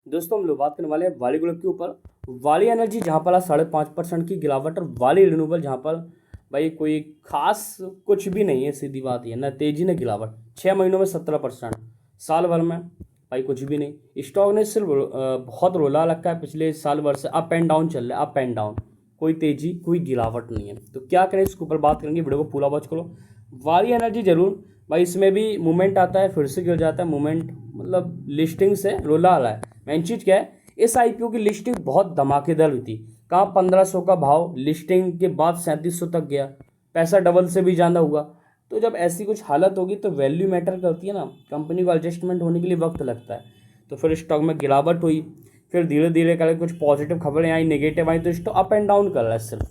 दोस्तों हम लोग बात करने वाले हैं वाली ग्रुप के ऊपर। वाली एनर्जी जहाँ पर 5.5% की गिरावट और वाली रिन्यूएबल जहाँ पर भाई कोई खास कुछ भी नहीं है, सीधी बात ये, ना तेजी ना गिरावट। 6 महीनों में 17%, साल भर में भाई कुछ भी नहीं। स्टॉक ने सिर्फ बहुत रोला रखा है, पिछले साल भर से अप एंड डाउन चल रहा है, अप एंड डाउन, कोई तेजी कोई गिरावट नहीं है। तो क्या करें, इसके ऊपर बात करेंगे, वीडियो को पूरा वॉच करो। वाली एनर्जी जरूर भाई, इसमें भी मूवमेंट आता है, फिर से गिर जाता है, मूवमेंट मतलब लिस्टिंग से रोला आ रहा है। मेन चीज़ क्या है, इस आईपीओ की लिस्टिंग बहुत धमाकेदार हुई थी। कहाँ 1500 का भाव लिस्टिंग के बाद 3700 तक गया, पैसा डबल से भी ज़्यादा हुआ। तो जब ऐसी कुछ हालत होगी तो वैल्यू मैटर करती है ना, कंपनी को एडजस्टमेंट होने के लिए वक्त लगता है। तो फिर स्टॉक में गिरावट हुई, फिर धीरे धीरे करके कुछ पॉजिटिव खबरें आई, नेगेटिव आई, तो स्टॉक अप एंड डाउन कर रहा है सिर्फ,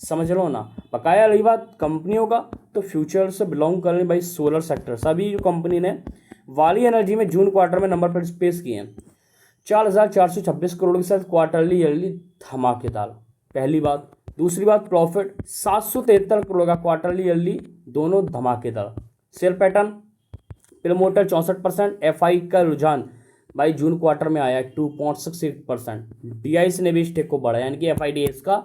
समझ लो ना। बकाया रही बात कंपनियों का, तो फ्यूचर से बिलोंग कर रही भाई सोलर सेक्टर। सभी जो कंपनी ने वाली एनर्जी में जून क्वार्टर में नंबर पर पेश किए हैं, 4,426 करोड़ के साथ क्वार्टरली ईयरली धमाकेदार, पहली बात। दूसरी बात, प्रॉफिट 773 करोड़ का क्वार्टरली ईयरली, दोनों धमाकेदार। सेल पैटर्न, प्रमोटर 64%, एफआई का रुझान भाई जून क्वार्टर में आया 2.68%। डीआईस ने भी स्टेक को बढ़ाया, यानी कि एफआईडीएस का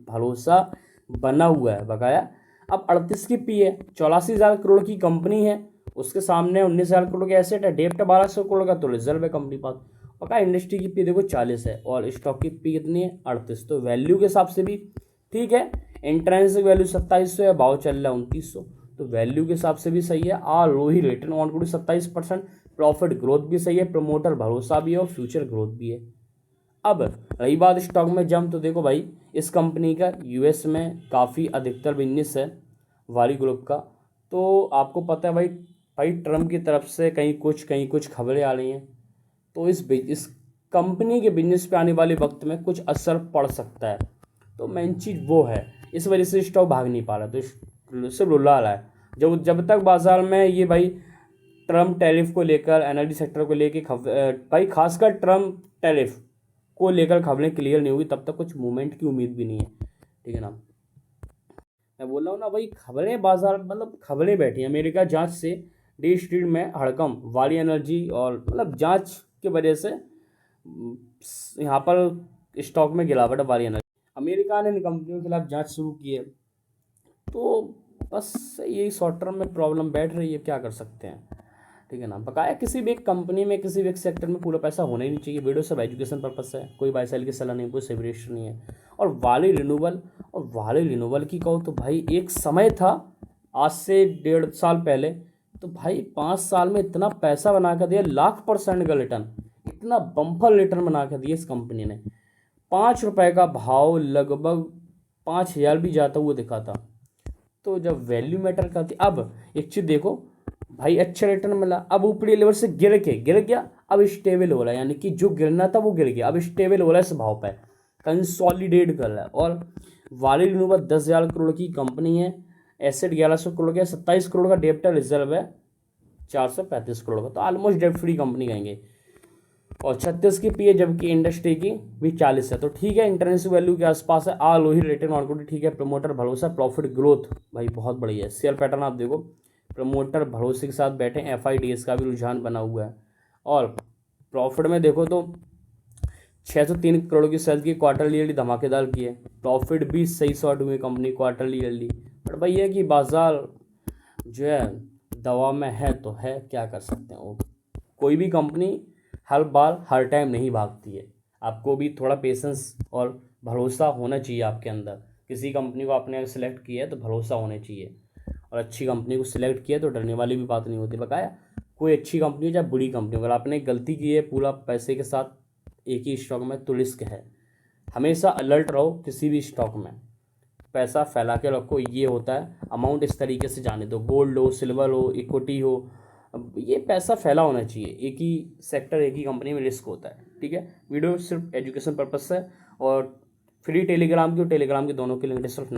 भरोसा बना हुआ है बकाया। अब 38 की पी है, 84,000 करोड़ की कंपनी है, उसके सामने 19,000 करोड़ के एसेट है, डेप्ट 1200 करोड़ का, तो रिजर्व है कंपनी पास। पका इंडस्ट्री की पी देखो 40 है और स्टॉक की पी कितनी है 38। तो वैल्यू के हिसाब से भी ठीक है। इंट्रेंसिक वैल्यू 2700 है, भाव चल रहा है 2900, तो वैल्यू के हिसाब से भी सही है। ROE return on equity 27%, profit growth भी सही है, प्रमोटर भरोसा भी है और फ्यूचर ग्रोथ भी है। अब रही बात स्टॉक में जम, तो देखो भाई इस कंपनी का यूएस में काफ़ी अधिकतर बिजनेस है वाली ग्रुप का। तो आपको पता है भाई, ट्रम्प की तरफ से कहीं कुछ खबरें आ रही हैं, तो इस कंपनी के बिजनेस पे आने वाले वक्त में कुछ असर पड़ सकता है। तो मेन चीज़ वो है, इस वजह से स्टॉक भाग नहीं पा रहा, तो सिर्फ रुला रहा है। जब तक बाजार में ये भाई ट्रम्प टैरिफ को लेकर, एनर्जी सेक्टर को लेकर भाई खासकर ट्रम्प टैरिफ को लेकर खबरें क्लियर नहीं होगी, तब तक कुछ मूवमेंट की उम्मीद भी नहीं है, ठीक है ना। मैं बोल रहा हूँ ना भाई, खबरें बाजार मतलब खबरें बैठी हैं। अमेरिका जांच से डी स्ट्रीट में हड़कंप, वाली एनर्जी और मतलब जांच की वजह से यहाँ पर स्टॉक में गिरावट है वाली एनर्जी। अमेरिका ने इन कंपनियों के खिलाफ जांच शुरू की है, तो बस यही शॉर्ट टर्म में प्रॉब्लम बैठ रही है, क्या कर सकते हैं, ठीक है ना। बकाया किसी भी एक कंपनी में, किसी भी एक सेक्टर में पूरा पैसा होना ही नहीं चाहिए। वीडियो सब एजुकेशन पर्पस है, कोई बाई सेल की सलाह नहीं, कोई सेपरेशन नहीं है। और वाली रिन्यूएबल की कहो तो भाई एक समय था, आज से 1.5 साल पहले, तो भाई 5 साल में इतना पैसा बना कर दिया, 1,00,000% का रिटर्न, इतना बम्पर रिटर्न बना कर दिया इस कंपनी ने। 5 रुपये का भाव लगभग 5,000 भी जाता हुआ दिखा था। तो जब वैल्यू मैटर करती, अब एक चीज़ देखो भाई, अच्छा रिटर्न मिला, अब ऊपरी लेवल से गिर गया, अब स्टेबल हो रहा है, यानी कि जो गिरना था वो गिर गया, अब स्टेबल हो रहा है इस भाव पे, कंसोलिडेट कर रहा है। और वाली रिन्यूएबल 10,000 करोड़ की कंपनी है, एसेट 1100 करोड़ का, 27 करोड़ का डेप्ट रिजर्व है 435 करोड़ का, तो ऑलमोस्ट डेप्ट फ्री कंपनी कहेंगे। और 36 की पी है, जबकि इंडस्ट्री की भी 40 है, तो ठीक है, इंटरनेशनल वैल्यू के आसपास है। ROE रिटर्न ऑन इक्विटी ठीक है, प्रमोटर भरोसा, प्रॉफिट ग्रोथ भाई बहुत बढ़िया है। शेयर पैटर्न आप देखो, प्रमोटर भरोसे के साथ बैठे, एफआईडीएस का भी रुझान बना हुआ है। और प्रॉफिट में देखो तो 603 करोड़ की सेल की क्वार्टरली ईयरली धमाकेदार की है, प्रॉफिट भी सही शॉर्ट हुई कंपनी क्वार्टरली ईयरली। बट भाई ये कि बाजार जो है दवा में है, तो है, क्या कर सकते हैं। वो कोई भी कंपनी हर बार हर टाइम नहीं भागती है, आपको भी थोड़ा पेशेंस और भरोसा होना चाहिए आपके अंदर। किसी कंपनी को आपने सेलेक्ट किया है तो भरोसा होना चाहिए, और अच्छी कंपनी को सिलेक्ट किया तो डरने वाली भी बात नहीं होती। बकाया कोई अच्छी कंपनी हो चाहे बुरी कंपनी हो, अगर आपने गलती की है पूरा पैसे के साथ एक ही स्टॉक में, तो रिस्क है। हमेशा अलर्ट रहो, किसी भी स्टॉक में पैसा फैला के रखो, ये होता है। अमाउंट इस तरीके से जाने दो, गोल्ड हो, सिल्वर हो, इक्विटी हो, ये पैसा फैला होना चाहिए। एक ही सेक्टर, एक ही कंपनी में रिस्क होता है, ठीक है। वीडियो सिर्फ एजुकेशन पर्पस है, और फ्री टेलीग्राम की और टेलीग्राम के दोनों के लिंक डिस्क्रिप्शन